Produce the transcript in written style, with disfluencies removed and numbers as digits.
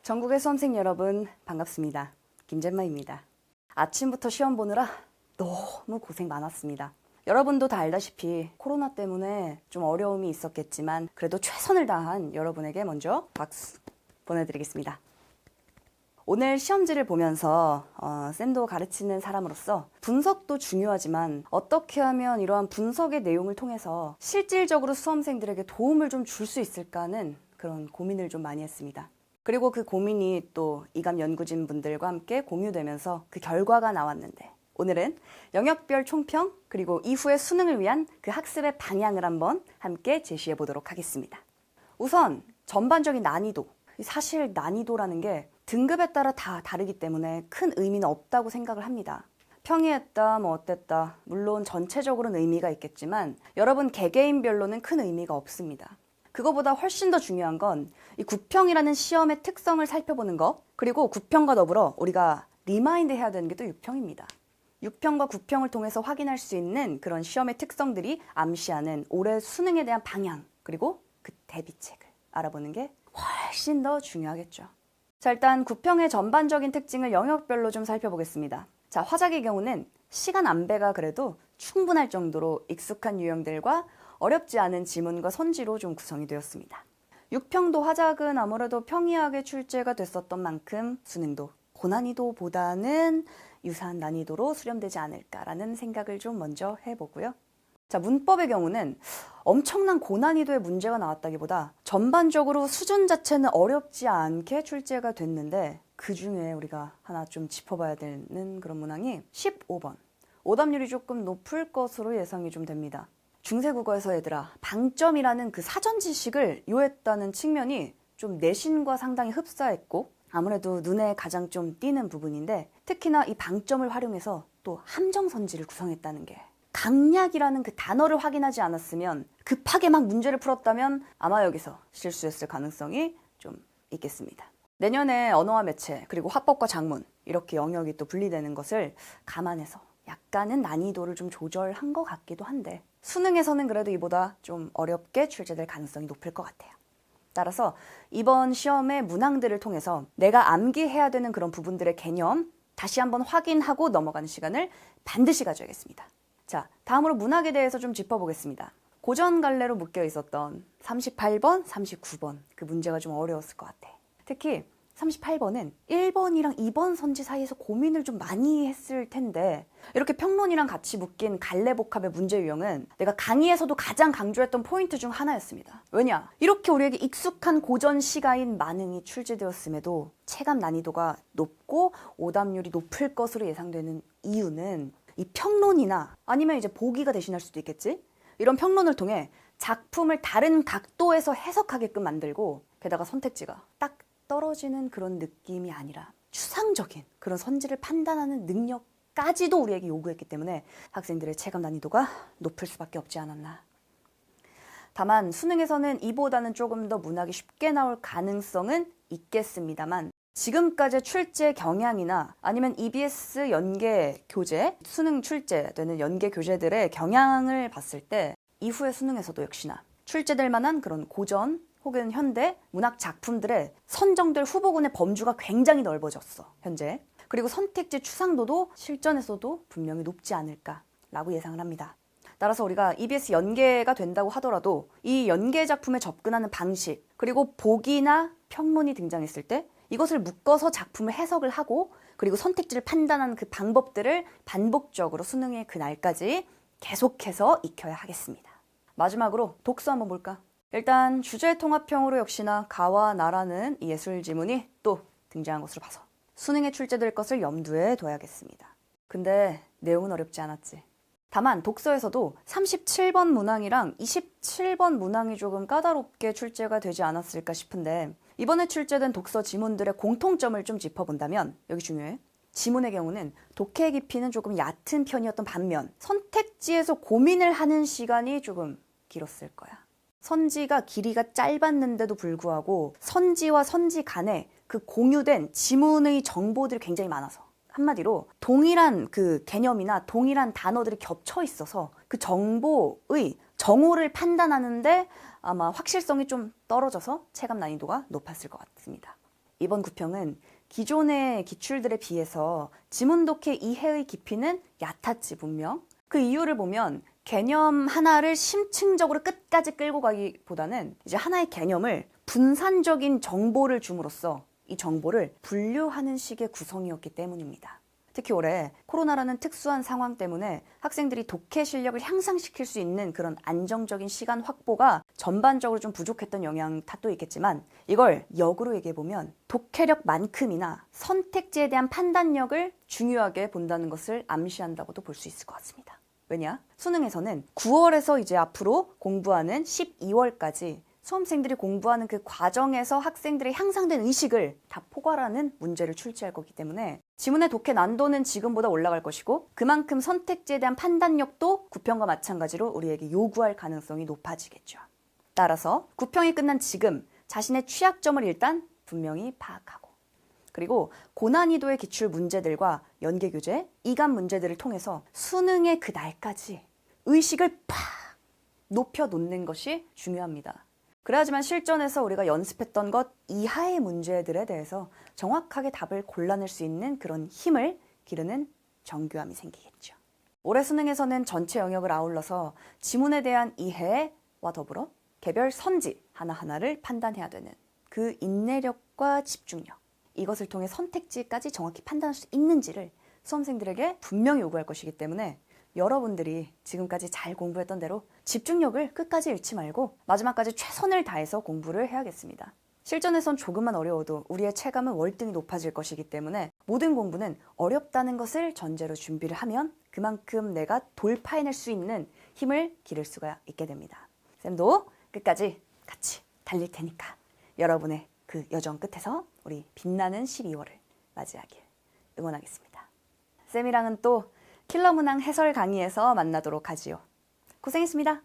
전국의 수험생 여러분 반갑습니다. 김잼마입니다. 아침부터 시험 보느라 너무 고생 많았습니다. 여러분도 다 알다시피 코로나 때문에 좀 어려움이 있었겠지만 그래도 최선을 다한 여러분에게 먼저 박수 보내드리겠습니다. 오늘 시험지를 보면서 쌤도 가르치는 사람으로서 분석도 중요하지만 어떻게 하면 이러한 분석의 내용을 통해서 실질적으로 수험생들에게 도움을 좀 줄 수 있을까 하는 그런 고민을 좀 많이 했습니다. 그리고 그 고민이 또 이감 연구진 분들과 함께 공유되면서 그 결과가 나왔는데 오늘은 영역별 총평 그리고 이후의 수능을 위한 그 학습의 방향을 한번 함께 제시해 보도록 하겠습니다. 우선 전반적인 난이도. 사실 난이도라는 게 등급에 따라 다 다르기 때문에 큰 의미는 없다고 생각을 합니다. 평이했다, 뭐 어땠다. 물론 전체적으로는 의미가 있겠지만 여러분 개개인별로는 큰 의미가 없습니다. 그거보다 훨씬 더 중요한 건 이 구평이라는 시험의 특성을 살펴보는 것, 그리고 구평과 더불어 우리가 리마인드 해야 되는 게 또 육평입니다. 육평과 구평을 통해서 확인할 수 있는 그런 시험의 특성들이 암시하는 올해 수능에 대한 방향, 그리고 그 대비책을 알아보는 게 훨씬 더 중요하겠죠. 자, 일단 구평의 전반적인 특징을 영역별로 좀 살펴보겠습니다. 자, 화작의 경우는 시간 안배가 그래도 충분할 정도로 익숙한 유형들과 어렵지 않은 지문과 선지로 좀 구성이 되었습니다. 육평도 화작은 아무래도 평이하게 출제가 됐었던 만큼 수능도 고난이도보다는 유사한 난이도로 수렴되지 않을까라는 생각을 좀 먼저 해보고요. 자, 문법의 경우는 엄청난 고난이도의 문제가 나왔다기보다 전반적으로 수준 자체는 어렵지 않게 출제가 됐는데 그 중에 우리가 하나 좀 짚어봐야 되는 그런 문항이 15번. 오답률이 조금 높을 것으로 예상이 좀 됩니다. 중세국어에서 얘들아 방점이라는 그 사전 지식을 요했다는 측면이 좀 내신과 상당히 흡사했고 아무래도 눈에 가장 좀 띄는 부분인데 특히나 이 방점을 활용해서 또 함정선지를 구성했다는 게 강약이라는 그 단어를 확인하지 않았으면 급하게 막 문제를 풀었다면 아마 여기서 실수했을 가능성이 좀 있겠습니다. 내년에 언어와 매체 그리고 화법과 작문 이렇게 영역이 또 분리되는 것을 감안해서 약간은 난이도를 좀 조절한 것 같기도 한데 수능에서는 그래도 이보다 좀 어렵게 출제될 가능성이 높을 것 같아요. 따라서 이번 시험의 문항들을 통해서 내가 암기해야 되는 그런 부분들의 개념 다시 한번 확인하고 넘어가는 시간을 반드시 가져야겠습니다. 자, 다음으로 문학에 대해서 좀 짚어보겠습니다. 고전 갈래로 묶여 있었던 38번, 39번 그 문제가 좀 어려웠을 것 같아. 특히 38번은 1번이랑 2번 선지 사이에서 고민을 좀 많이 했을 텐데 이렇게 평론이랑 같이 묶인 갈래복합의 문제 유형은 내가 강의에서도 가장 강조했던 포인트 중 하나였습니다. 왜냐? 이렇게 우리에게 익숙한 고전 시가인 만응이 출제되었음에도 체감 난이도가 높고 오답률이 높을 것으로 예상되는 이유는 이 평론이나 아니면 이제 보기가 대신할 수도 있겠지? 이런 평론을 통해 작품을 다른 각도에서 해석하게끔 만들고 게다가 선택지가 딱 떨어지는 그런 느낌이 아니라 추상적인 그런 선지를 판단하는 능력까지도 우리에게 요구했기 때문에 학생들의 체감 난이도가 높을 수밖에 없지 않았나. 다만 수능에서는 이보다는 조금 더 문학이 쉽게 나올 가능성은 있겠습니다만 지금까지 출제 경향이나 아니면 EBS 연계 교재, 수능 출제되는 연계 교재들의 경향을 봤을 때 이후의 수능에서도 역시나 출제될 만한 그런 고전 혹은 현대 문학 작품들의 선정될 후보군의 범주가 굉장히 넓어졌어, 현재. 그리고 선택지 추상도도 실전에서도 분명히 높지 않을까라고 예상을 합니다. 따라서 우리가 EBS 연계가 된다고 하더라도 이 연계 작품에 접근하는 방식, 그리고 보기나 평론이 등장했을 때 이것을 묶어서 작품을 해석을 하고 그리고 선택지를 판단하는 그 방법들을 반복적으로 수능의 그날까지 계속해서 익혀야 하겠습니다. 마지막으로 독서 한번 볼까? 일단 주제 통합형으로 역시나 가와 나라는 예술 지문이 또 등장한 것으로 봐서 수능에 출제될 것을 염두에 둬야겠습니다. 근데 내용은 어렵지 않았지. 다만 독서에서도 37번 문항이랑 27번 문항이 조금 까다롭게 출제가 되지 않았을까 싶은데 이번에 출제된 독서 지문들의 공통점을 좀 짚어본다면 여기 중요해. 지문의 경우는 독해 깊이는 조금 얕은 편이었던 반면 선택지에서 고민을 하는 시간이 조금 길었을 거야. 선지가 길이가 짧았는데도 불구하고 선지와 선지 간에 그 공유된 지문의 정보들이 굉장히 많아서 한마디로 동일한 그 개념이나 동일한 단어들이 겹쳐 있어서 그 정보의 정오를 판단하는데 아마 확실성이 좀 떨어져서 체감 난이도가 높았을 것 같습니다. 이번 구평은 기존의 기출들에 비해서 지문 독해 이해의 깊이는 얕았지 분명. 그 이유를 보면 개념 하나를 심층적으로 끝까지 끌고 가기보다는 이제 하나의 개념을 분산적인 정보를 줌으로써 이 정보를 분류하는 식의 구성이었기 때문입니다. 특히 올해 코로나라는 특수한 상황 때문에 학생들이 독해 실력을 향상시킬 수 있는 그런 안정적인 시간 확보가 전반적으로 좀 부족했던 영향 탓도 있겠지만, 이걸 역으로 얘기해보면 독해력만큼이나 선택지에 대한 판단력을 중요하게 본다는 것을 암시한다고도 볼 수 있을 것 같습니다. 왜냐? 수능에서는 9월에서 이제 앞으로 공부하는 12월까지 수험생들이 공부하는 그 과정에서 학생들의 향상된 의식을 다 포괄하는 문제를 출제할 거기 때문에 지문의 독해 난도는 지금보다 올라갈 것이고, 그만큼 선택지에 대한 판단력도 구평과 마찬가지로 우리에게 요구할 가능성이 높아지겠죠. 따라서 구평이 끝난 지금 자신의 취약점을 일단 분명히 파악하고, 그리고 고난이도의 기출 문제들과 연계교재, 이감 문제들을 통해서 수능의 그 날까지 의식을 팍 높여놓는 것이 중요합니다. 그래야지만 실전에서 우리가 연습했던 것 이하의 문제들에 대해서 정확하게 답을 골라낼 수 있는 그런 힘을 기르는 정교함이 생기겠죠. 올해 수능에서는 전체 영역을 아울러서 지문에 대한 이해와 더불어 개별 선지 하나하나를 판단해야 되는 그 인내력과 집중력, 이것을 통해 선택지까지 정확히 판단할 수 있는지를 수험생들에게 분명히 요구할 것이기 때문에 여러분들이 지금까지 잘 공부했던 대로 집중력을 끝까지 잃지 말고 마지막까지 최선을 다해서 공부를 해야겠습니다. 실전에선 조금만 어려워도 우리의 체감은 월등히 높아질 것이기 때문에 모든 공부는 어렵다는 것을 전제로 준비를 하면 그만큼 내가 돌파해낼 수 있는 힘을 기를 수가 있게 됩니다. 쌤도 끝까지 같이 달릴 테니까 여러분의 그 여정 끝에서 우리 빛나는 12월을 맞이하길 응원하겠습니다. 쌤이랑은 또 킬러 문항 해설 강의에서 만나도록 하지요. 고생했습니다.